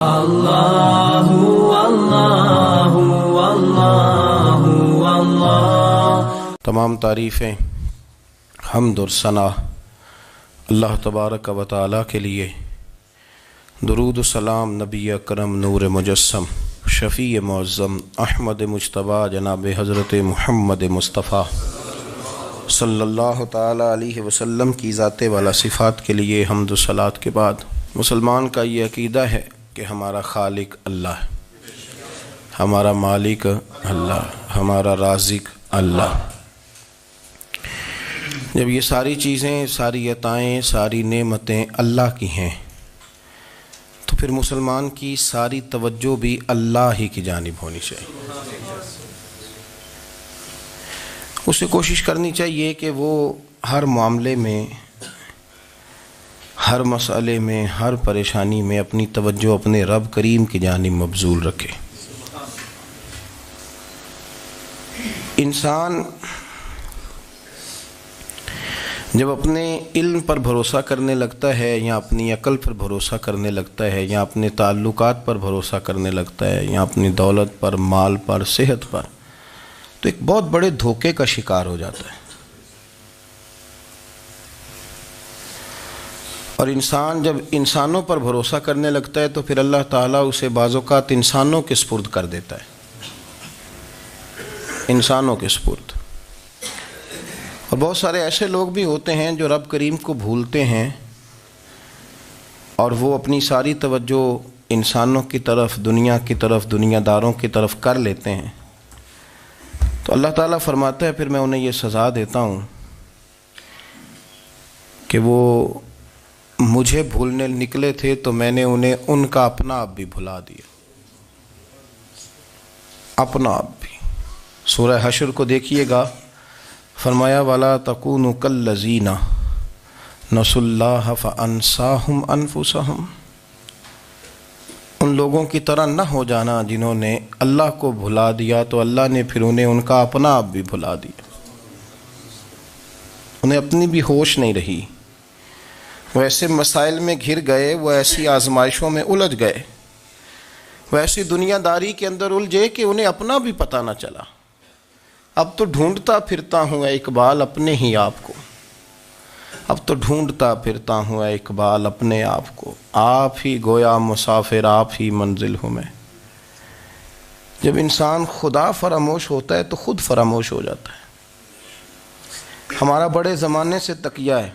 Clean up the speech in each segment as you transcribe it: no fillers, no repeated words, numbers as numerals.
اللہ اللہ اللہ اللہ۔ تمام تعریفیں، حمد اور ثنا اللہ تبارک و تعالی کے لیے۔ درود و سلام نبی اکرم نور مجسم شفیع معظم احمد مجتبیٰ جناب حضرت محمد مصطفیٰ صلی اللہ تعالی علیہ وسلم کی ذات والا صفات کے لیے حمد و صلات کے بعد مسلمان کا یہ عقیدہ ہے کہ ہمارا خالق اللہ ہے، ہمارا مالک اللہ، ہمارا رازق اللہ۔ جب یہ ساری چیزیں، ساری عطائیں، ساری نعمتیں اللہ کی ہیں تو پھر مسلمان کی ساری توجہ بھی اللہ ہی کی جانب ہونی چاہیے۔ اسے کوشش کرنی چاہیے کہ وہ ہر معاملے میں، ہر مسئلے میں، ہر پریشانی میں اپنی توجہ اپنے رب کریم کی جانب مبذول رکھے۔ انسان جب اپنے علم پر بھروسہ کرنے لگتا ہے یا اپنی عقل پر بھروسہ کرنے لگتا ہے یا اپنے تعلقات پر بھروسہ کرنے لگتا ہے یا اپنی دولت پر، مال پر، صحت پر، تو ایک بہت بڑے دھوکے کا شکار ہو جاتا ہے۔ اور انسان جب انسانوں پر بھروسہ کرنے لگتا ہے تو پھر اللہ تعالیٰ اسے بعض اوقات انسانوں کے سپرد کر دیتا ہے، انسانوں کے سپرد۔ اور بہت سارے ایسے لوگ بھی ہوتے ہیں جو رب کریم کو بھولتے ہیں اور وہ اپنی ساری توجہ انسانوں کی طرف، دنیا کی طرف، دنیا داروں کی طرف کر لیتے ہیں، تو اللہ تعالیٰ فرماتا ہے پھر میں انہیں یہ سزا دیتا ہوں کہ وہ مجھے بھولنے نکلے تھے تو میں نے انہیں ان کا اپنا آپ بھی بھلا دیا، اپنا آپ بھی۔ سورہ حشر کو دیکھیے گا، فرمایا وَلَا تَكُونُوا كَالَّذِينَ نَسُوا اللَّهَ فَأَنسَاهُمْ أَنفُسَهُمْ۔ ان لوگوں کی طرح نہ ہو جانا جنہوں نے اللہ کو بھلا دیا تو اللہ نے پھر انہیں ان کا اپنا آپ بھی بھلا دیا، انہیں اپنی بھی ہوش نہیں رہی۔ وہ ایسے مسائل میں گھر گئے، وہ ایسی آزمائشوں میں الجھ گئے، وہ ایسی دنیا داری کے اندر الجھے کہ انہیں اپنا بھی پتہ نہ چلا۔ اب تو ڈھونڈتا پھرتا ہوں اے اقبال اپنے ہی آپ کو، اب تو ڈھونڈتا پھرتا ہوں اے اقبال اپنے آپ کو، آپ ہی گویا مسافر، آپ ہی منزل ہوں میں۔ جب انسان خدا فراموش ہوتا ہے تو خود فراموش ہو جاتا ہے۔ ہمارا بڑے زمانے سے تکیہ ہے،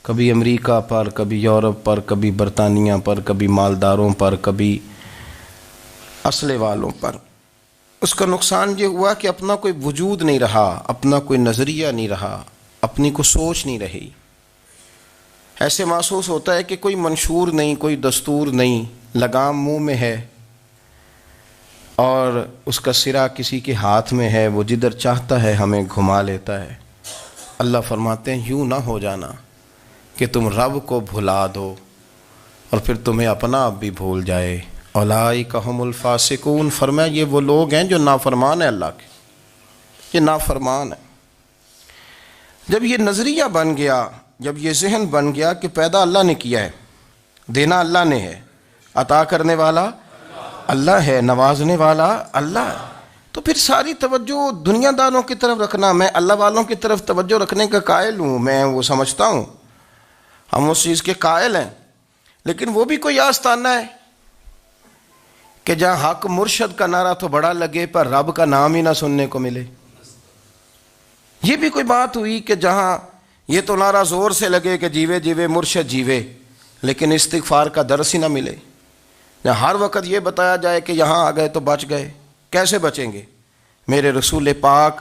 کبھی امریکہ پر، کبھی یورپ پر، کبھی برطانیہ پر، کبھی مالداروں پر، کبھی اسلحے والوں پر۔ اس کا نقصان یہ ہوا کہ اپنا کوئی وجود نہیں رہا، اپنا کوئی نظریہ نہیں رہا، اپنی کوئی سوچ نہیں رہی۔ ایسے محسوس ہوتا ہے کہ کوئی منشور نہیں، کوئی دستور نہیں، لگام منہ میں ہے اور اس کا سرا کسی کے ہاتھ میں ہے، وہ جدھر چاہتا ہے ہمیں گھما لیتا ہے۔ اللہ فرماتے ہیں یوں نہ ہو جانا کہ تم رب کو بھلا دو اور پھر تمہیں اپنا آپ بھی بھول جائے۔ اولئک ھم الفاسقون، فرمایا یہ وہ لوگ ہیں جو نافرمان ہیں اللہ کے، یہ نافرمان ہے۔ جب یہ نظریہ بن گیا، جب یہ ذہن بن گیا کہ پیدا اللہ نے کیا ہے، دینا اللہ نے ہے، عطا کرنے والا اللہ ہے، نوازنے والا اللہ ہے، تو پھر ساری توجہ دنیا داروں کی طرف رکھنا، میں اللہ والوں کی طرف توجہ رکھنے کا قائل ہوں، میں وہ سمجھتا ہوں، ہم اس چیز کے قائل ہیں، لیکن وہ بھی کوئی آستانہ ہے کہ جہاں حق مرشد کا نعرہ تو بڑا لگے پر رب کا نام ہی نہ سننے کو ملے۔ یہ بھی کوئی بات ہوئی کہ جہاں یہ تو نعرہ زور سے لگے کہ جیوے جیوے مرشد جیوے، لیکن استغفار کا درس ہی نہ ملے۔ جہاں ہر وقت یہ بتایا جائے کہ یہاں آ گئے تو بچ گئے، کیسے بچیں گے؟ میرے رسول پاک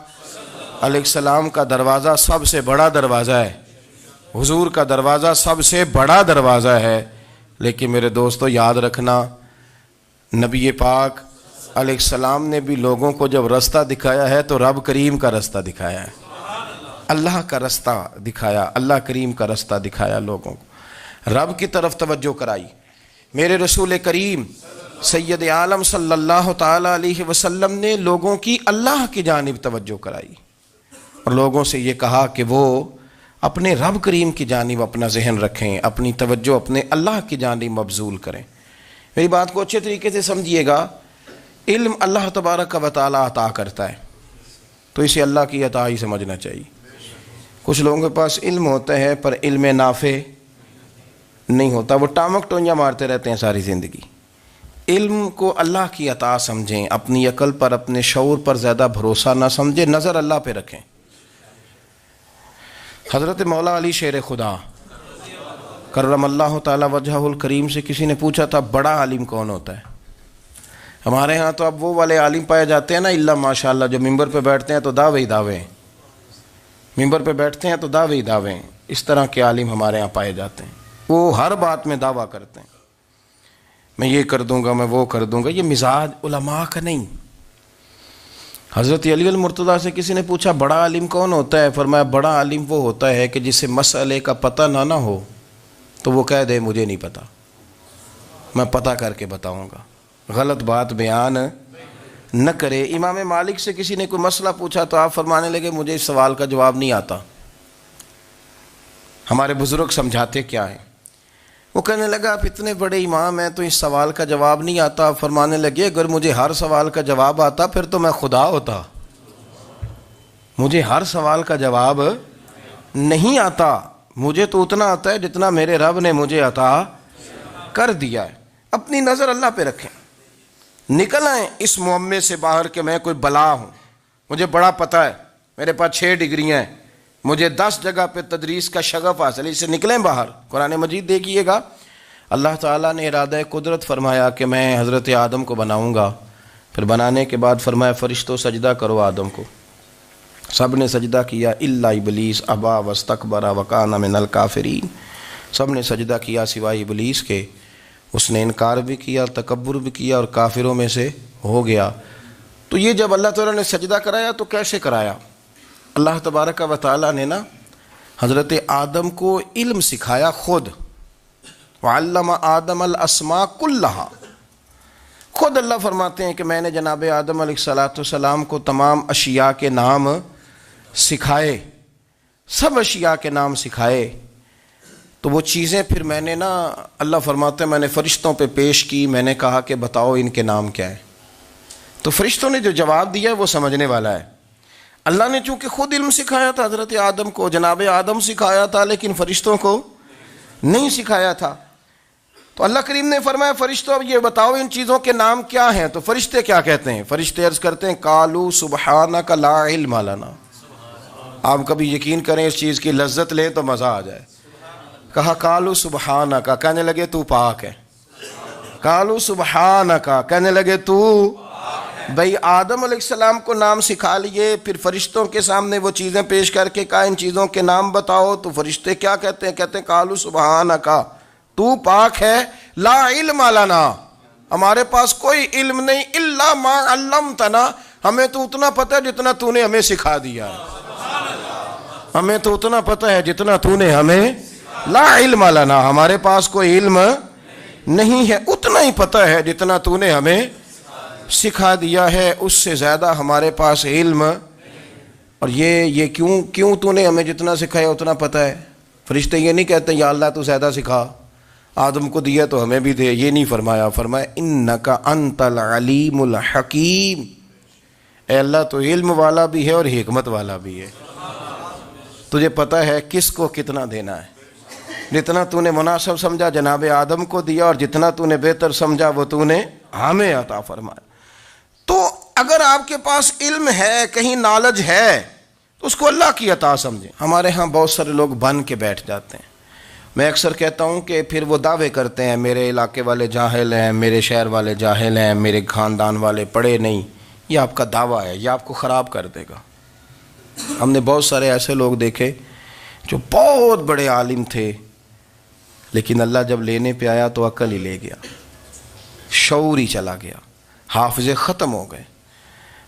علیہ السلام کا دروازہ سب سے بڑا دروازہ ہے، حضور کا دروازہ سب سے بڑا دروازہ ہے، لیکن میرے دوستو یاد رکھنا، نبی پاک علیہ السلام نے بھی لوگوں کو جب رستہ دکھایا ہے تو رب کریم کا رستہ دکھایا ہے، اللہ کا رستہ دکھایا، اللہ کریم کا رستہ دکھایا، لوگوں کو رب کی طرف توجہ کرائی۔ میرے رسول کریم سید عالم صلی اللہ تعالی علیہ وسلم نے لوگوں کی اللہ کی جانب توجہ کرائی اور لوگوں سے یہ کہا کہ وہ اپنے رب کریم کی جانب اپنا ذہن رکھیں، اپنی توجہ اپنے اللہ کی جانب مبذول کریں۔ میری بات کو اچھے طریقے سے سمجھیے گا، علم اللہ تبارک و تعالیٰ عطا کرتا ہے، تو اسے اللہ کی عطا ہی سمجھنا چاہیے۔ کچھ لوگوں کے پاس علم ہوتا ہے پر علم نافع نہیں ہوتا، وہ ٹامک ٹونیاں مارتے رہتے ہیں ساری زندگی۔ علم کو اللہ کی عطا سمجھیں، اپنی عقل پر، اپنے شعور پر زیادہ بھروسہ نہ سمجھیں، نظر اللہ پہ رکھیں۔ حضرت مولا علی شیر خدا کرم اللہ تعالی وجہہ الکریم سے کسی نے پوچھا تھا بڑا عالم کون ہوتا ہے؟ ہمارے ہاں تو اب وہ والے عالم پائے جاتے ہیں نا، اللہ ماشاءاللہ، جو ممبر پہ بیٹھتے ہیں تو دعوے ہی دعوے، ممبر پہ بیٹھتے ہیں تو دعوے ہی دعوے، اس طرح کے عالم ہمارے ہاں پائے جاتے ہیں۔ وہ ہر بات میں دعویٰ کرتے ہیں، میں یہ کر دوں گا، میں وہ کر دوں گا۔ یہ مزاج علماء کا نہیں۔ حضرت علی المرتضیٰ سے کسی نے پوچھا بڑا عالم کون ہوتا ہے؟ فرمایا بڑا عالم وہ ہوتا ہے کہ جسے مسئلے کا پتہ نہ ہو تو وہ کہہ دے مجھے نہیں پتہ، میں پتہ کر کے بتاؤں گا، غلط بات بیان نہ کرے۔ امام مالک سے کسی نے کوئی مسئلہ پوچھا تو آپ فرمانے لگے مجھے اس سوال کا جواب نہیں آتا، ہمارے بزرگ سمجھاتے کیا ہیں؟ وہ کہنے لگا آپ اتنے بڑے امام ہیں تو اس سوال کا جواب نہیں آتا۔ آپ فرمانے لگے اگر مجھے ہر سوال کا جواب آتا پھر تو میں خدا ہوتا، مجھے ہر سوال کا جواب نہیں آتا، مجھے تو اتنا آتا ہے جتنا میرے رب نے مجھے عطا کر دیا ہے۔ اپنی نظر اللہ پہ رکھیں، نکل آئیں اس معمے سے باہر کہ میں کوئی بلا ہوں، مجھے بڑا پتہ ہے، میرے پاس 6 ڈگریاں ہیں، مجھے 10 جگہ پہ تدریس کا شغف حاصل ہے، اس سے نکلیں باہر۔ قرآن مجید دیکھیے گا، اللہ تعالیٰ نے ارادہ قدرت فرمایا کہ میں حضرت آدم کو بناؤں گا، پھر بنانے کے بعد فرمایا فرشتوں سجدہ کرو آدم کو، سب نے سجدہ کیا الا ابلیس ابا واستکبر وکان من الکافرین، سب نے سجدہ کیا سوائے ابلیس کے، اس نے انکار بھی کیا، تکبر بھی کیا اور کافروں میں سے ہو گیا۔ تو یہ جب اللہ تعالیٰ نے سجدہ کرایا تو کیسے کرایا؟ اللہ تبارک و تعالیٰ نے نا حضرت آدم کو علم سکھایا خود، وعلم آدم الاسماء کلہا، خود اللہ فرماتے ہیں کہ میں نے جناب آدم علیہ السلام کو تمام اشیاء کے نام سکھائے، سب اشیاء کے نام سکھائے۔ تو وہ چیزیں پھر میں نے نا، اللہ فرماتے ہیں میں نے فرشتوں پہ پیش کی، میں نے کہا کہ بتاؤ ان کے نام کیا ہے، تو فرشتوں نے جو جواب دیا وہ سمجھنے والا ہے۔ اللہ نے چونکہ خود علم سکھایا تھا حضرت آدم کو، جناب آدم سکھایا تھا، لیکن فرشتوں کو نہیں سکھایا تھا۔ تو اللہ کریم نے فرمایا فرشتوں اب یہ بتاؤ ان چیزوں کے نام کیا ہیں؟ تو فرشتے کیا کہتے ہیں؟ فرشتے عرض کرتے ہیں قالوا سبحانک لا علم لنا۔ آپ کبھی یقین کریں اس چیز کی لذت لیں تو مزہ آ جائے۔ کہا قالوا سبحانک، کہنے لگے تو پاک ہے، قالوا سبحانک، کہنے لگے تو، بھئی آدم علیہ السلام کو نام سکھا لیے، پھر فرشتوں کے سامنے وہ چیزیں پیش کر کے کہا ان چیزوں کے نام بتاؤ، تو فرشتے کیا کہتے ہیں؟ کہتے ہیں قالوا سبحانک، تو پاک ہے، لا علم لنا، ہمارے پاس کوئی علم نہیں، الا ما علمتنا، ہمیں تو اتنا پتہ ہے جتنا تو نے ہمیں سکھا دیا ہے، ہمیں تو اتنا پتہ ہے جتنا تو نے ہمیں، لا علم لنا، ہمارے پاس کوئی علم نہیں ہے، اتنا ہی پتہ ہے جتنا تو نے ہمیں سکھا دیا ہے، اس سے زیادہ ہمارے پاس علم۔ اور یہ کیوں تو نے ہمیں جتنا سکھایا اتنا پتہ ہے؟ فرشتے یہ نہیں کہتے یا اللہ تو زیادہ سکھا، آدم کو دیا تو ہمیں بھی دے، یہ نہیں فرمایا، فرمایا انکا انت العلیم الحکیم، اے اللہ تو علم والا بھی ہے اور حکمت والا بھی ہے، تجھے پتہ ہے کس کو کتنا دینا ہے، جتنا تو نے مناسب سمجھا جناب آدم کو دیا، اور جتنا تو نے بہتر سمجھا وہ تو نے ہمیں عطا فرمایا۔ تو اگر آپ کے پاس علم ہے، کہیں نالج ہے، تو اس کو اللہ کی عطا سمجھیں۔ ہمارے ہاں بہت سارے لوگ بن کے بیٹھ جاتے ہیں، میں اکثر کہتا ہوں کہ پھر وہ دعوے کرتے ہیں میرے علاقے والے جاہل ہیں، میرے شہر والے جاہل ہیں، میرے خاندان والے پڑھے نہیں۔ یہ آپ کا دعویٰ ہے، یہ آپ کو خراب کر دے گا۔ ہم نے بہت سارے ایسے لوگ دیکھے جو بہت بڑے عالم تھے، لیکن اللہ جب لینے پہ آیا تو عقل ہی لے گیا، شعور ہی چلا گیا، حافظے ختم ہو گئے۔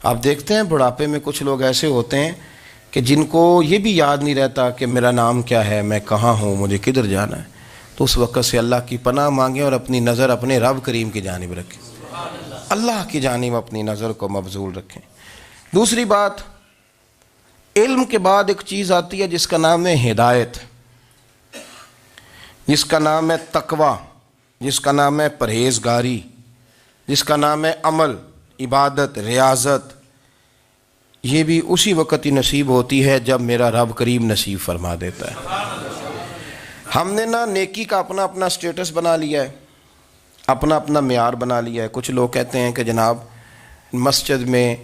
آپ دیکھتے ہیں بڑھاپے میں کچھ لوگ ایسے ہوتے ہیں کہ جن کو یہ بھی یاد نہیں رہتا کہ میرا نام کیا ہے، میں کہاں ہوں، مجھے کدھر جانا ہے۔ تو اس وقت سے اللہ کی پناہ مانگیں اور اپنی نظر اپنے رب کریم کی جانب رکھیں، اللہ کی جانب اپنی نظر کو مبذول رکھیں۔ دوسری بات، علم کے بعد ایک چیز آتی ہے جس کا نام ہے ہدایت، جس کا نام ہے تقویٰ، جس کا نام ہے پرہیزگاری، جس کا نام ہے عمل، عبادت، ریاضت، یہ بھی اسی وقت ہی نصیب ہوتی ہے جب میرا رب کریم نصیب فرما دیتا ہے۔ ہم نے نا نیکی کا اپنا اپنا سٹیٹس بنا لیا ہے، اپنا اپنا معیار بنا لیا ہے۔ کچھ لوگ کہتے ہیں کہ جناب مسجد میں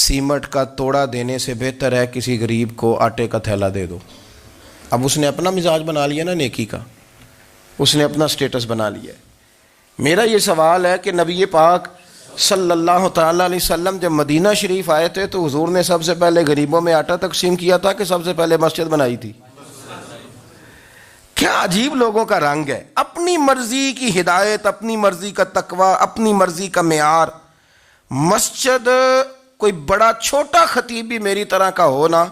سیمٹ کا توڑا دینے سے بہتر ہے کسی غریب کو آٹے کا تھیلا دے دو۔ اب اس نے اپنا مزاج بنا لیا نا نیکی کا، اس نے اپنا سٹیٹس بنا لیا ہے۔ میرا یہ سوال ہے کہ نبی پاک صلی اللہ تعالیٰ علیہ وسلم جب مدینہ شریف آئے تھے تو حضور نے سب سے پہلے غریبوں میں آٹا تقسیم کیا تھا کہ سب سے پہلے مسجد بنائی تھی؟ کیا عجیب لوگوں کا رنگ ہے، اپنی مرضی کی ہدایت، اپنی مرضی کا تقوی، اپنی مرضی کا معیار۔ مسجد کوئی بڑا چھوٹا خطیب بھی میری طرح کا ہو نا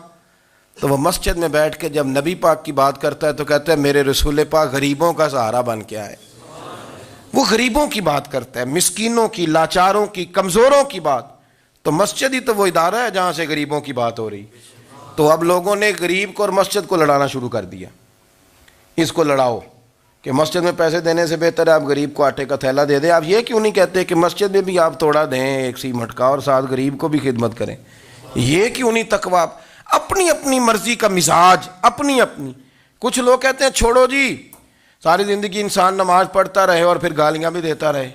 تو وہ مسجد میں بیٹھ کے جب نبی پاک کی بات کرتا ہے تو کہتا ہے میرے رسول پاک غریبوں کا سہارا بن کے آئے۔ وہ غریبوں کی بات کرتا ہے، مسکینوں کی، لاچاروں کی، کمزوروں کی بات۔ تو مسجد ہی تو وہ ادارہ ہے جہاں سے غریبوں کی بات ہو رہی۔ تو اب لوگوں نے غریب کو اور مسجد کو لڑانا شروع کر دیا، اس کو لڑاؤ کہ مسجد میں پیسے دینے سے بہتر ہے آپ غریب کو آٹے کا تھیلا دے دیں۔ آپ یہ کیوں نہیں کہتے کہ مسجد میں بھی آپ توڑا دیں ایک سیمٹ کا اور ساتھ غریب کو بھی خدمت کریں؟ یہ کیوں نہیں تقویٰ؟ اپنی اپنی مرضی کا مزاج، اپنی اپنی۔ کچھ لوگ کہتے ہیں چھوڑو جی، ساری زندگی انسان نماز پڑھتا رہے اور پھر گالیاں بھی دیتا رہے،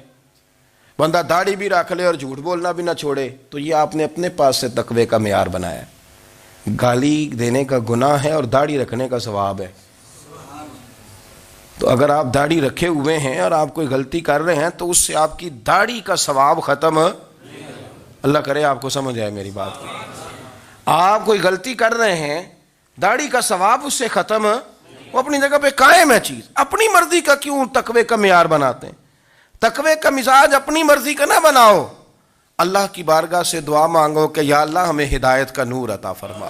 بندہ داڑھی بھی رکھ لے اور جھوٹ بولنا بھی نہ چھوڑے۔ تو یہ آپ نے اپنے پاس سے تقوی کا معیار بنایا ہے۔ گالی دینے کا گناہ ہے اور داڑھی رکھنے کا ثواب ہے۔ تو اگر آپ داڑھی رکھے ہوئے ہیں اور آپ کوئی غلطی کر رہے ہیں تو اس سے آپ کی داڑھی کا ثواب ختم، اللہ کرے آپ کو سمجھ آئے میری بات کی۔ آپ کوئی غلطی کر رہے ہیں، داڑھی کا ثواب اس سے ختم، وہ اپنی جگہ پہ قائم ہے چیز۔ اپنی مرضی کا کیوں تقوی کا معیار بناتے ہیں؟ تقوی کا مزاج اپنی مرضی کا نہ بناؤ، اللہ کی بارگاہ سے دعا مانگو کہ یا اللہ ہمیں ہدایت کا نور عطا فرما،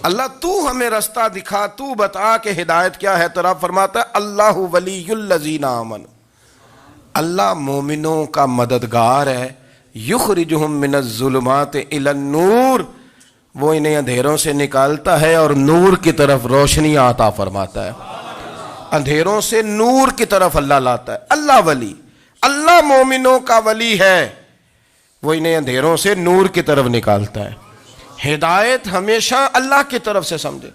اللہ تو ہمیں رستہ دکھا، تو بتا کہ ہدایت کیا ہے۔ تو رب فرماتا ہے اللہ ولی الذین آمنوا، اللہ مومنوں کا مددگار ہے، یخرجہم من الظلمات الی النور، وہ انہیں اندھیروں سے نکالتا ہے اور نور کی طرف روشنی عطا فرماتا ہے۔ اندھیروں سے نور کی طرف اللہ لاتا ہے۔ اللہ ولی، اللہ مومنوں کا ولی ہے، وہ انہیں اندھیروں سے نور کی طرف نکالتا ہے۔ ہدایت ہمیشہ اللہ کی طرف سے سمجھے۔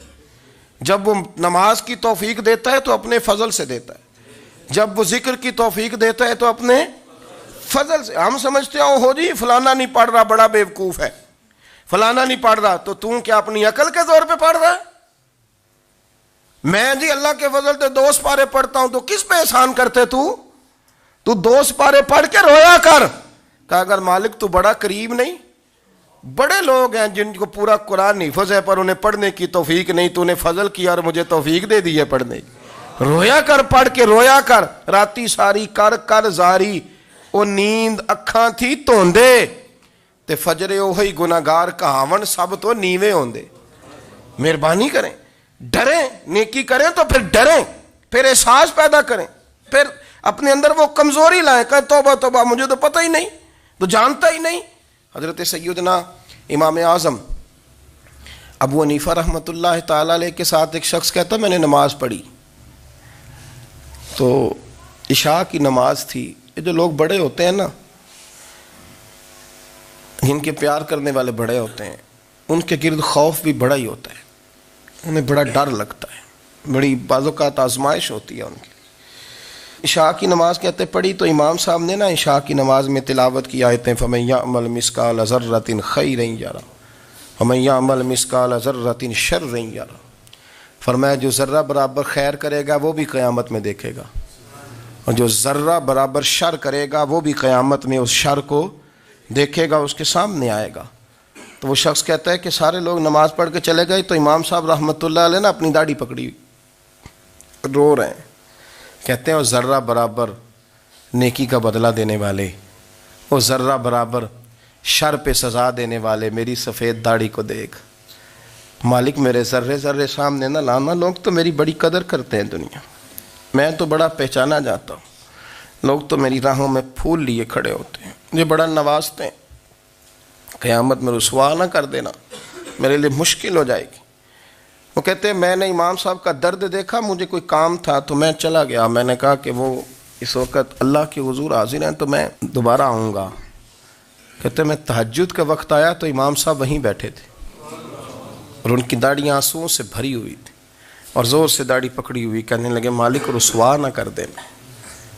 جب وہ نماز کی توفیق دیتا ہے تو اپنے فضل سے دیتا ہے، جب وہ ذکر کی توفیق دیتا ہے تو اپنے فضل سے۔ ہم سمجھتے ہو جی فلانا نہیں پڑھ رہا بڑا بیوقوف ہے، فلانا نہیں پڑھ رہا، تو تم کیا اپنی عقل کے زور پہ پڑھ رہا ہے؟ میں جی اللہ کے فضل سے 2 سپارے پڑھتا ہوں، تو کس پہ احسان کرتے تو 2 سپارے پڑھ کے رویا کر۔ کہا اگر مالک تو بڑا قریب نہیں، بڑے لوگ ہیں جن کو پورا قرآن حفظ ہے پر انہیں پڑھنے کی توفیق نہیں، تو انہیں فضل کیا اور مجھے توفیق دے دی ہے پڑھنے کی۔ رویا کر، پڑھ کے رویا کر، راتی ساری کر کر زاری، او نیند اکھاں تھی توندے تے فجرے اوہی گناہگار کہاون سب تو نیوے ہوندے۔ مہربانی کریں، ڈریں، نیکی کریں تو پھر ڈریں، پھر احساس پیدا کریں، پھر اپنے اندر وہ کمزوری لائیں، کہیں توبہ توبہ مجھے تو پتہ ہی نہیں، تو جانتا ہی نہیں۔ حضرت سیدنا امام اعظم ابو حنیفہ رحمۃ اللہ تعالی علیہ کے ساتھ ایک شخص کہتا میں نے نماز پڑھی، تو عشاء کی نماز تھی۔ یہ جو لوگ بڑے ہوتے ہیں نا، جن کے پیار کرنے والے بڑے ہوتے ہیں، ان کے گرد خوف بھی بڑا ہی ہوتا ہے، انہیں بڑا ڈر لگتا ہے، بڑی بعض اوقات آزمائش ہوتی ہے ان کی۔ عشاء کی نماز کہتے پڑھی تو امام صاحب نے نا عشاء کی نماز میں تلاوت کی آیتیں فَمَن يَعْمَلْ مِثْقَالَ ذَرَّةٍ خَيْرًا يَرَهُ وَمَن يَعْمَلْ مِثْقَالَ ذَرَّةٍ شَرًّا يَرَهُ، فرمایا جو ذرہ برابر خیر کرے گا وہ بھی قیامت میں دیکھے گا، اور جو ذرہ برابر شر کرے گا وہ بھی قیامت میں اس شر کو دیکھے گا، اس کے سامنے آئے گا۔ تو وہ شخص کہتا ہے کہ سارے لوگ نماز پڑھ کے چلے گئے تو امام صاحب رحمۃ اللہ علیہ نے اپنی داڑھی پکڑی، رو رہے ہیں، کہتے ہیں وہ ذرہ برابر نیکی کا بدلہ دینے والے، وہ ذرہ برابر شر پہ سزا دینے والے میری سفید داڑھی کو دیکھ، مالک میرے ذرے ذرے سامنے نہ لانا، لوگ تو میری بڑی قدر کرتے ہیں دنیا، میں تو بڑا پہچانا جاتا ہوں، لوگ تو میری راہوں میں پھول لیے کھڑے ہوتے ہیں، مجھے بڑا نوازتے ہیں، قیامت میں رسوا نہ کر دینا، میرے لیے مشکل ہو جائے گی۔ وہ کہتے ہیں میں نے امام صاحب کا درد دیکھا، مجھے کوئی کام تھا تو میں چلا گیا، میں نے کہا کہ وہ اس وقت اللہ کے حضور حاضر ہیں تو میں دوبارہ آؤں گا. کہتے میں تہجد کا وقت آیا تو امام صاحب وہیں بیٹھے تھے اور ان کی داڑھی آنسوؤں سے بھری ہوئی تھی اور زور سے داڑھی پکڑی ہوئی. کہنے لگے مالک رسوا نہ کر دیں,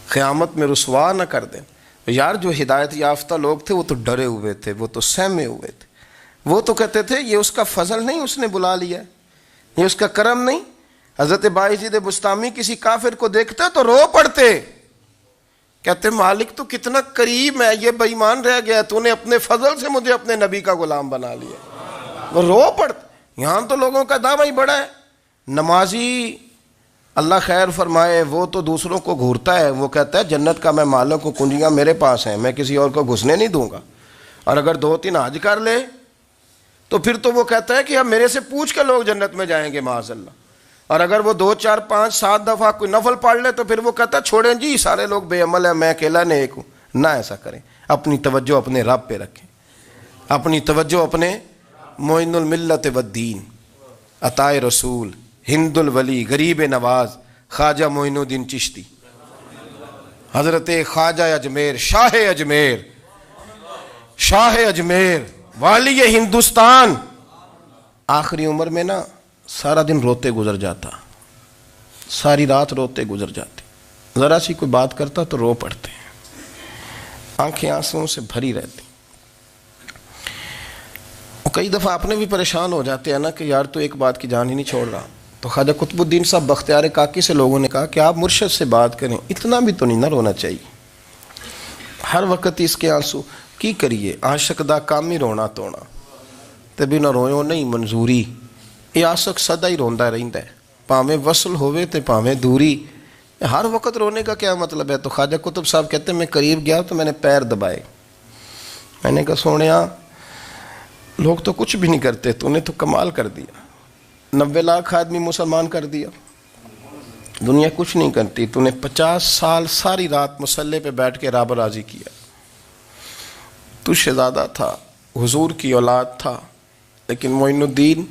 قیامت میں رسوا نہ کر دیں. یار جو ہدایت یافتہ لوگ تھے وہ تو ڈرے ہوئے تھے, وہ تو سہمے ہوئے تھے. وہ تو کہتے تھے یہ اس کا فضل نہیں, اس نے بلا لیا, یہ اس کا کرم نہیں. حضرت باعزید بستامی کسی کافر کو دیکھتے تو رو پڑتے, کہتے مالک تو کتنا قریب ہے, یہ بے ایمان رہ گیا, تو نے اپنے فضل سے مجھے اپنے نبی کا غلام بنا لیا. وہ رو پڑتے. یہاں تو لوگوں کا دعویٰ ہی بڑا ہے. نمازی اللہ خیر فرمائے وہ تو دوسروں کو گھورتا ہے, وہ کہتا ہے جنت کا میں مالک ہوں, کنجیاں میرے پاس ہیں, میں کسی اور کو گھسنے نہیں دوں گا. اور اگر 2-3 حج کر لے تو پھر تو وہ کہتا ہے کہ اب میرے سے پوچھ کے لوگ جنت میں جائیں گے معاذ اللہ. اور اگر وہ 2 4 5 7 دفعہ کوئی نفل پڑھ لے تو پھر وہ کہتا ہے چھوڑیں جی سارے لوگ بے عمل ہیں, میں اکیلا نیک ہوں. نہ ایسا کریں, اپنی توجہ اپنے رب پہ رکھیں, اپنی توجہ اپنے معین الملت والدین, عطا رسول, ہند الولی, غریب نواز, خواجہ معین الدین چشتی, حضرت خواجہ اجمیر, شاہ اجمیر, والی ہندوستان. آخری عمر میں نا سارا دن روتے گزر جاتا, ساری رات روتے گزر جاتے, ذرا سی کوئی بات کرتا تو رو پڑتے, آنکھیں آنسوؤں سے بھری رہتی. کئی دفعہ اپنے بھی پریشان ہو جاتے ہیں نا کہ یار تو ایک بات کی جان ہی نہیں چھوڑ رہا. تو خواجہ قطب الدین صاحب بختیار کاکی سے لوگوں نے کہا کہ آپ مرشد سے بات کریں, اتنا بھی تو نہیں نہ رونا چاہیے, ہر وقت اس کے آنسو کی کریے. عاشق دا کام ہی رونا تونا, تے بھی نہ رویو نہیں منظوری. یہ عاشق سدا ہی روندا رہندا ہے, پاویں وصل ہوئے تے پاویں دوری. ہر وقت رونے کا کیا مطلب ہے؟ تو خواجہ قطب صاحب کہتے ہیں میں قریب گیا تو میں نے پیر دبائے, میں نے کہا سونیا لوگ تو کچھ بھی نہیں کرتے, تو نے تو کمال کر دیا. 90 لاکھ آدمی مسلمان کر دیا, دنیا کچھ نہیں کرتی. تو نے 50 سال ساری رات مصلی پہ بیٹھ کے رب راضی کیا. تو شہزادہ تھا, حضور کی اولاد تھا, لیکن معین الدین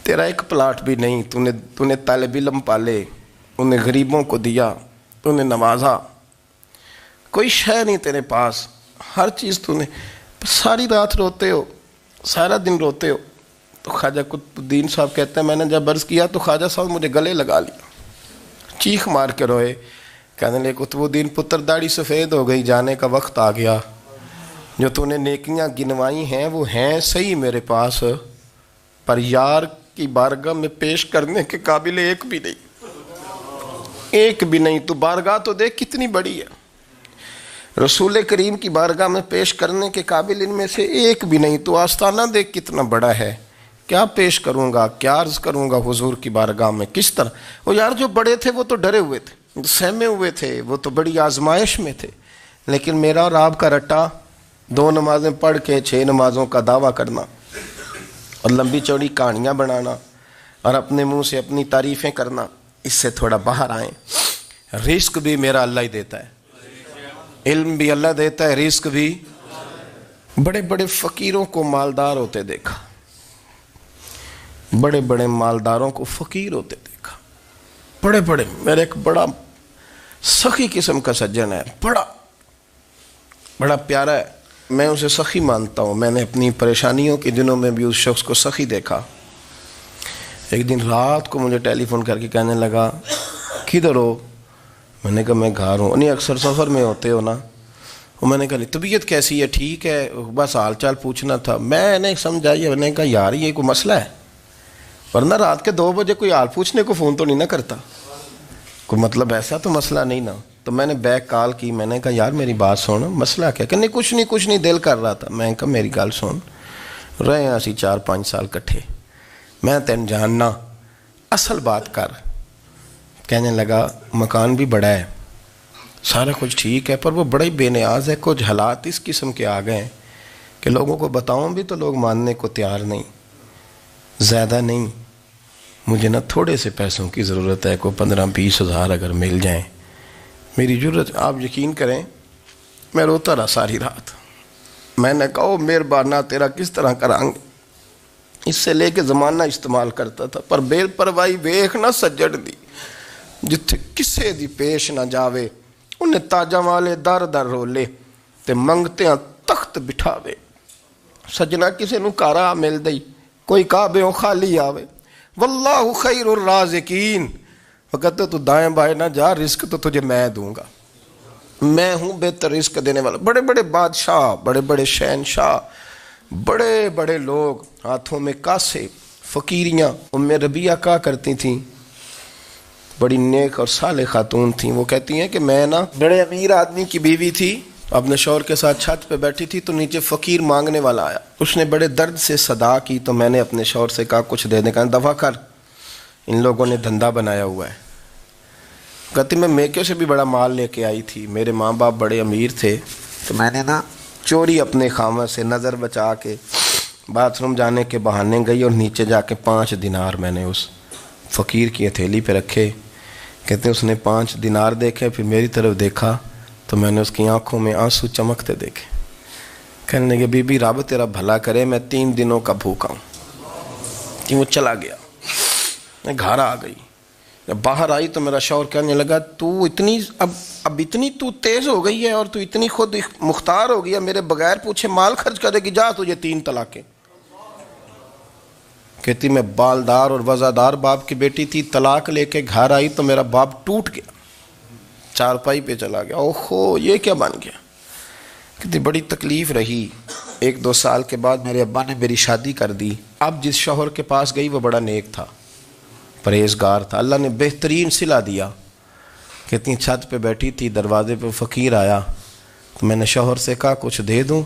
تیرا ایک پلاٹ بھی نہیں. تو نے طالب علم پالے, انہیں غریبوں کو دیا, تو نے نوازا, کوئی شے نہیں تیرے پاس, ہر چیز تو نے. ساری رات روتے ہو, سارا دن روتے ہو. تو خواجہ قطب الدین صاحب کہتے ہیں میں نے جب عرض کیا تو خواجہ صاحب مجھے گلے لگا لیا, چیخ مار کے روئے. کہنے لگے قطب الدین پتر داڑھی سفید ہو گئی, جانے کا وقت آ گیا. جو تو نے نیکیاں گنوائی ہیں وہ ہیں صحیح میرے پاس, پر یار کی بارگاہ میں پیش کرنے کے قابل ایک بھی نہیں. تو بارگاہ تو دیکھ کتنی بڑی ہے, رسول کریم کی بارگاہ میں پیش کرنے کے قابل ان میں سے ایک بھی نہیں. تو آستانہ دیکھ کتنا بڑا ہے, کیا پیش کروں گا, کیا عرض کروں گا حضور کی بارگاہ میں, کس طرح. وہ یار جو بڑے تھے وہ تو ڈرے ہوئے تھے, سہمے ہوئے تھے, وہ تو بڑی آزمائش میں تھے. لیکن میرا اور آپ کا رٹا 2 نمازیں پڑھ کے 6 نمازوں کا دعویٰ کرنا اور لمبی چوڑی کہانیاں بنانا اور اپنے منہ سے اپنی تعریفیں کرنا, اس سے تھوڑا باہر آئیں. رزق بھی میرا اللہ ہی دیتا ہے, علم بھی اللہ دیتا ہے, رزق بھی. بڑے بڑے فقیروں کو مالدار ہوتے دیکھا, بڑے بڑے مالداروں کو فقیر ہوتے دیکھا. بڑے بڑے, میرے ایک بڑا سخی قسم کا سجن ہے, بڑا پیارا ہے, میں اسے سخی مانتا ہوں. میں نے اپنی پریشانیوں کے دنوں میں بھی اس شخص کو سخی دیکھا. ایک دن رات کو مجھے ٹیلی فون کر کے کہنے لگا کدھر ہو؟ میں نے کہا میں گھر ہوں. نہیں اکثر سفر میں ہوتے ہو نا؟ اور میں نے کہا طبیعت کیسی ہے؟ ٹھیک ہے, بس حال چال پوچھنا تھا. میں نے سمجھائی, میں نے کہا یار یہ کوئی مسئلہ ہے, ورنہ رات کے 2 بجے کوئی حال پوچھنے کو فون تو نہیں نہ کرتا, کوئی مطلب ایسا تو مسئلہ نہیں نا. تو میں نے بیک کال کی, میں نے کہا یار میری بات سن, مسئلہ کیا؟ کہ نہیں کچھ نہیں دل کر رہا تھا. میں نے کہا میری گل سن, رہے ہیں اسی 4-5 سال کٹھے, میں تین جاننا, اصل بات کر. کہنے لگا مکان بھی بڑا ہے, سارا کچھ ٹھیک ہے, پر وہ بڑا ہی بے نیاز ہے. کچھ حالات اس قسم کے آ گئے ہیں کہ لوگوں کو بتاؤں بھی تو لوگ ماننے کو تیار نہیں. زیادہ نہیں, مجھے نا تھوڑے سے پیسوں کی ضرورت ہے, کوئی 15-20 ہزار اگر مل جائیں میری ضرورت. آپ یقین کریں میں روتا رہا ساری رات. میں نے کہا مہربانہ تیرا کس طرح کریں گے, اس سے لے کے زمانہ استعمال کرتا تھا, پر بے پرواہی ویکھ نہ سجڑ دی, جتھے کسے دی پیش نہ جاوے انہیں تاجا والے در در رولے تے منگتے ہیں تخت بٹھاوے. سجنا کسے نو کارا مل دئی کوئی کعبے خالی آوے. واللہ خیر الرازقین، وقت تو دائیں بائیں نہ جا، رزق تو تجھے میں دوں گا، میں ہوں بہتر رزق دینے والا. بڑے بڑے بادشاہ، بڑے بڑے شہنشاہ، بڑے بڑے لوگ، ہاتھوں میں کاسے، فقیریاں. ام ربیعہ کہا کرتی تھیں، بڑی نیک اور صالح خاتون تھیں. وہ کہتی ہیں کہ میں نا بڑے امیر آدمی کی بیوی تھی، اپنے شوہر کے ساتھ چھت پہ بیٹھی تھی تو نیچے فقیر مانگنے والا آیا. اس نے بڑے درد سے صدا کی تو میں نے اپنے شوہر سے کہا کچھ دے دیں. کہا دفع کر، ان لوگوں نے دھندا بنایا ہوا ہے. کہتی میں میکے سے بھی بڑا مال لے کے آئی تھی، میرے ماں باپ بڑے امیر تھے تو میں نے نا چوری اپنے خامہ سے نظر بچا کے باتھ روم جانے کے بہانے گئی اور نیچے جا کے 5 دینار میں نے اس فقیر کی ہتھیلی پہ رکھے. کہتے اس نے 5 دینار دیکھے، پھر میری طرف دیکھا تو میں نے اس کی آنکھوں میں آنسو چمکتے دیکھے. کہنے لگے بی بی رب تیرا بھلا کرے، میں 3 دنوں کا بھوکا ہوں. کہ وہ چلا گیا. میں گھر آ گئی، جب باہر آئی تو میرا شوہر کہنے لگا تو اتنی اب اتنی تو تیز ہو گئی ہے اور تو اتنی خود مختار ہو گئی ہے، میرے بغیر پوچھے مال خرچ کرے گی، جا تجھے 3 طلاقیں. کہتی میں بالدار اور وزادار باپ کی بیٹی تھی، طلاق لے کے گھر آئی تو میرا باپ ٹوٹ گیا، چارپائی پہ چلا گیا. اوہو یہ کیا بن گیا. کہتی بڑی تکلیف رہی. 1-2 سال کے بعد میرے ابا نے میری شادی کر دی. اب جس شوہر کے پاس گئی وہ بڑا نیک تھا، پرہیزگار تھا، اللہ نے بہترین صلہ دیا. کہتی چھت پہ بیٹھی تھی، دروازے پہ فقیر آیا تو میں نے شوہر سے کہا کچھ دے دوں.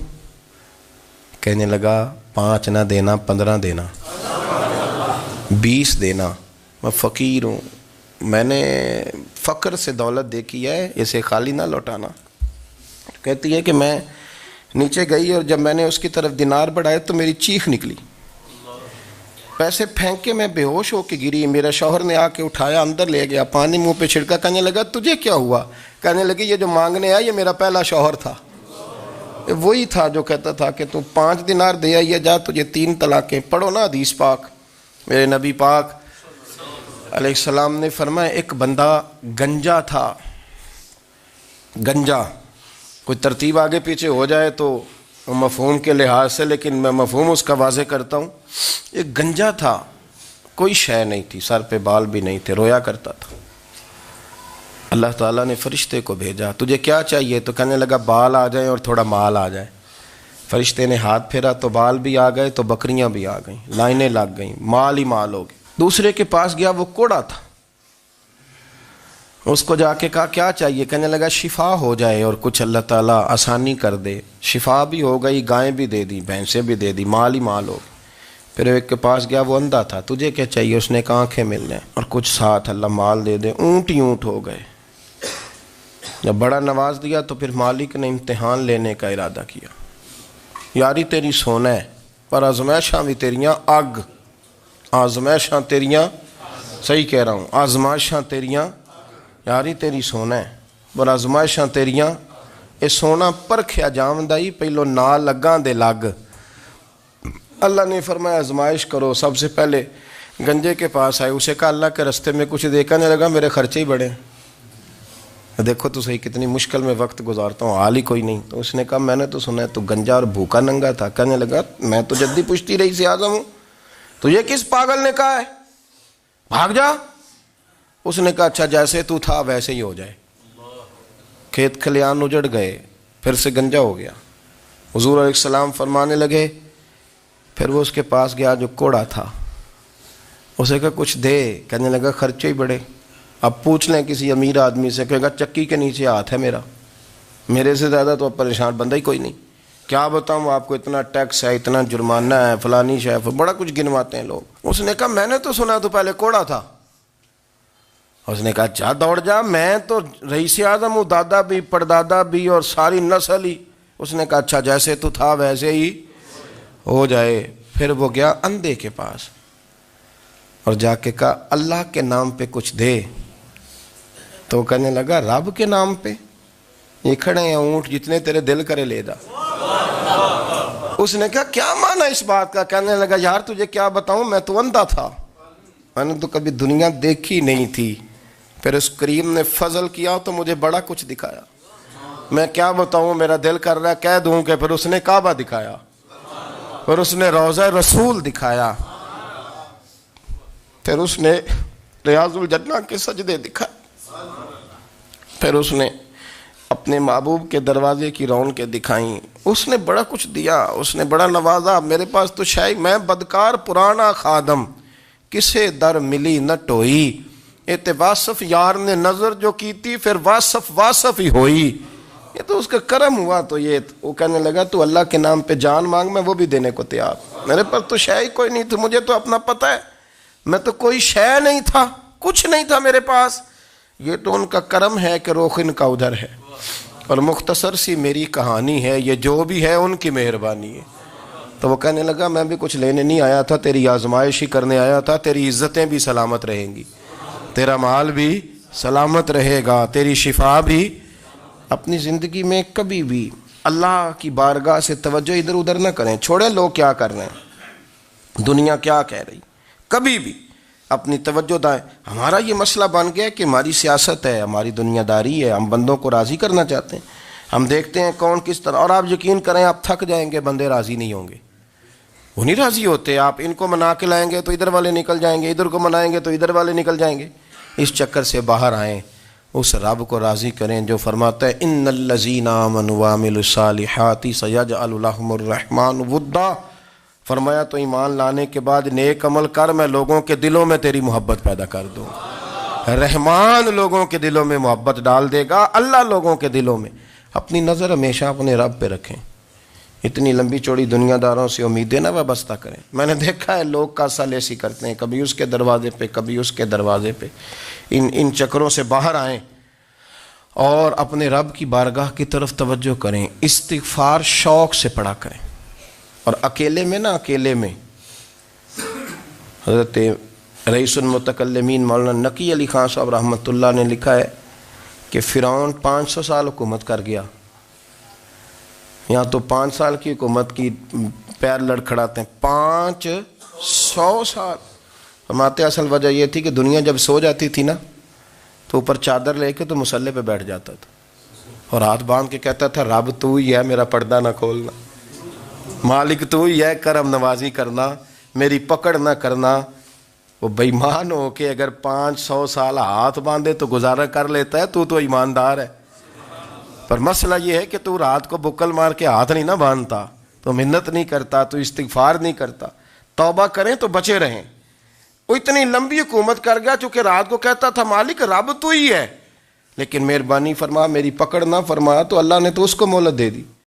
کہنے لگا 5 نہ دینا، 15 دینا، 20 دینا، میں فقیر ہوں، میں نے فقر سے دولت دیکھی ہے، اسے خالی نہ لوٹانا. کہتی ہے کہ میں نیچے گئی اور جب میں نے اس کی طرف دینار بڑھائے تو میری چیخ نکلی، پیسے پھینک کے میں بے ہوش ہو کے گری. میرا شوہر نے آ کے اٹھایا، اندر لے گیا، پانی منہ پہ چھڑکا. کہنے لگا تجھے کیا ہوا؟ کہنے لگی یہ جو مانگنے آیا یہ میرا پہلا شوہر تھا، وہی تھا جو کہتا تھا کہ تو 5 دینار دے آئیے، جا تجھے 3 طلاقیں. پڑھو نا حدیث پاک. میرے نبی پاک علیہ السلام نے فرمایا ایک بندہ گنجا تھا. گنجا کوئی ترتیب آگے پیچھے ہو جائے تو مفہوم کے لحاظ سے، لیکن میں مفہوم اس کا واضح کرتا ہوں. ایک گنجا تھا، کوئی شے نہیں تھی، سر پہ بال بھی نہیں تھے، رویا کرتا تھا. اللہ تعالیٰ نے فرشتے کو بھیجا، تجھے کیا چاہیے؟ تو کہنے لگا بال آ جائیں اور تھوڑا مال آ جائے. فرشتے نے ہاتھ پھیرا تو بال بھی آ گئے تو بکریاں بھی آ گئیں، لائنیں لگ گئیں، مال ہی مال ہو گئے. دوسرے کے پاس گیا، وہ کوڑا تھا. اس کو جا کے کہا کیا چاہیے؟ کہنے لگا شفا ہو جائے اور کچھ اللہ تعالیٰ آسانی کر دے. شفا بھی ہو گئی، گائیں بھی دے دی، بھینسیں بھی دے دی، مال ہی مال ہو گئے. پھر ایک کے پاس گیا، وہ اندھا تھا، تجھے کیا چاہیے؟ اس نے کہا آنکھیں مل جائیں اور کچھ ساتھ اللہ مال دے دے. اونٹ ہی اونٹ ہو گئے. جب بڑا نواز دیا تو پھر مالک نے امتحان لینے کا ارادہ کیا. یاری تیری سونا ہے پر آزمائشاں بھی تیریاں اگ، آزمائشاں تیریاں، صحیح کہہ رہا ہوں، آزمائشاں تیریاں، یاری تیری سونا ہے پر آزمائشاں تیریاں. اے سونا پرکھیا جامدائی پہلو نال لگاں دے لگ. اللہ نے فرمایا آزمائش کرو. سب سے پہلے گنجے کے پاس آئے، اسے کہا اللہ کے رستے میں کچھ دیکھنے لگا، میرے خرچے ہی بڑے. دیکھو تو صحیح کتنی مشکل میں وقت گزارتا ہوں، حال ہی کوئی نہیں. تو اس نے کہا میں نے تو سنا ہے تو گنجا اور بھوکا ننگا تھا. کہنے لگا میں تو جدی پشتی رئیس اعظم ہوں، تو یہ کس پاگل نے کہا ہے بھاگ جا؟ اس نے کہا اچھا جیسے تو تھا ویسے ہی ہو جائے. کھیت کھلیان اجڑ گئے، پھر سے گنجا ہو گیا. حضور علیہ السلام فرمانے لگے. پھر وہ اس کے پاس گیا جو کوڑا تھا، اسے کہا کچھ دے. کہنے لگا خرچے ہی بڑے. اب پوچھ لیں کسی امیر آدمی سے، کہے گا چکی کے نیچے ہاتھ ہے میرا، میرے سے زیادہ تو اب پریشان بندہ ہی کوئی نہیں. کیا بتاؤں آپ کو، اتنا ٹیکس ہے، اتنا جرمانہ ہے، فلانی شے، بڑا کچھ گنواتے ہیں لوگ. اس نے کہا میں نے تو سنا تو پہلے کوڑا تھا. اس نے کہا جا دوڑ جا، میں تو رئیس اعظم ہوں، دادا بھی پردادا بھی اور ساری نسل ہی. اس نے کہا اچھا جیسے تو تھا ویسے ہی ہو جائے. پھر وہ گیا اندھے کے پاس اور جا کے کہا اللہ کے نام پہ کچھ دے. تو کہنے لگا رب کے نام پہ؟ یہ کھڑے ہیں اونٹ، جتنے تیرے دل کرے لے جا. اس نے کہا کیا معنی اس بات کا؟ کہنے لگا یار تجھے کیا بتاؤں، میں تو اندھا تھا، میں نے تو کبھی دنیا دیکھی نہیں تھی، پھر اس کریم نے فضل کیا تو مجھے بڑا کچھ دکھایا. میں کیا بتاؤں, میرا دل کر رہا ہے کہہ دوں کہ پھر اس نے کعبہ دکھایا, پھر اس نے روضہ رسول دکھایا, پھر اس نے ریاض الجنہ کے سجدے دکھائے, پھر اس نے اپنے محبوب کے دروازے کی رونقیں دکھائیں. اس نے بڑا کچھ دیا, اس نے بڑا نوازا. میرے پاس تو شاید میں بدکار پرانا خادم, کسے در ملی نہ ٹوئی, اے واصف یار نے نظر جو کی تھی پھر واصف ہی ہوئی. یہ تو اس کا کرم ہوا. تو یہ وہ کہنے لگا تو اللہ کے نام پہ جان مانگ, میں وہ بھی دینے کو تیار. میرے پاس تو شے کوئی نہیں تھی, مجھے تو اپنا پتہ ہے, میں تو کوئی شے نہیں تھا, کچھ نہیں تھا میرے پاس. یہ تو ان کا کرم ہے کہ رخ ان کا ادھر ہے, اور مختصر سی میری کہانی ہے, یہ جو بھی ہے ان کی مہربانی ہے. تو وہ کہنے لگا میں بھی کچھ لینے نہیں آیا تھا, تیری آزمائش ہی کرنے آیا تھا. تیری عزتیں بھی سلامت رہیں گی, تیرا مال بھی سلامت رہے گا, تیری شفا بھی. اپنی زندگی میں کبھی بھی اللہ کی بارگاہ سے توجہ ادھر ادھر نہ کریں. چھوڑیں لوگ کیا کر رہے ہیں, دنیا کیا کہہ رہی, کبھی بھی اپنی توجہ دائیں. ہمارا یہ مسئلہ بن گیا کہ ہماری سیاست ہے, ہماری دنیا داری ہے, ہم بندوں کو راضی کرنا چاہتے ہیں. ہم دیکھتے ہیں کون کس طرح, اور آپ یقین کریں آپ تھک جائیں گے, بندے راضی نہیں ہوں گے, وہ نہیں راضی ہوتے. آپ ان کو منا کے لائیں گے تو ادھر والے نکل جائیں گے, ادھر کو منائیں گے تو ادھر والے نکل جائیں گے. اس چکر سے باہر آئیں, اس رب کو راضی کریں جو فرماتا ہے ان الذین آمنوا وعملوا الصالحات سیجعل لهم الرحمن ودا. فرمایا تو ایمان لانے کے بعد نیک عمل کر, میں لوگوں کے دلوں میں تیری محبت پیدا کر دوں. رحمان لوگوں کے دلوں میں محبت ڈال دے گا, اللہ لوگوں کے دلوں میں. اپنی نظر ہمیشہ اپنے رب پہ رکھیں. اتنی لمبی چوڑی دنیا داروں سے امیدیں نہ وابستہ کریں. میں نے دیکھا ہے لوگ کاسا لیسی کرتے ہیں, کبھی اس کے دروازے پہ کبھی اس کے دروازے پہ. ان چکروں سے باہر آئیں اور اپنے رب کی بارگاہ کی طرف توجہ کریں. استغفار شوق سے پڑھا کریں, اور اکیلے میں نا, اکیلے میں. حضرت رئیس المتکلمین مولانا نقی علی خان صاحب رحمۃ اللہ نے لکھا ہے کہ فرعون 500 سال حکومت کر گیا. یہاں تو 5 سال کی حکومت کی پیر لڑکھڑاتے ہیں, 500 سال. فرماتے اصل وجہ یہ تھی کہ دنیا جب سو جاتی تھی نا تو اوپر چادر لے کے تو مصلے پہ بیٹھ جاتا تھا, اور ہاتھ باندھ کے کہتا تھا رب تو ہی ہے, میرا پردہ نہ کھولنا, مالک تو ہی ہے, کرم نوازی کرنا, میری پکڑ نہ کرنا. وہ بے ایمان ہو کے اگر 500 سال ہاتھ باندھے تو گزارا کر لیتا ہے, تو ایماندار ہے. پر مسئلہ یہ ہے کہ تو رات کو بکل مار کے ہاتھ نہیں نہ باندھتا, تو منت نہیں کرتا, تو استغفار نہیں کرتا. توبہ کریں تو بچے رہیں. وہ اتنی لمبی حکومت کر گیا چونکہ رات کو کہتا تھا مالک رب تو ہی ہے, لیکن مہربانی فرما, میری پکڑ نہ فرما, تو اللہ نے تو اس کو مہلت دے دی.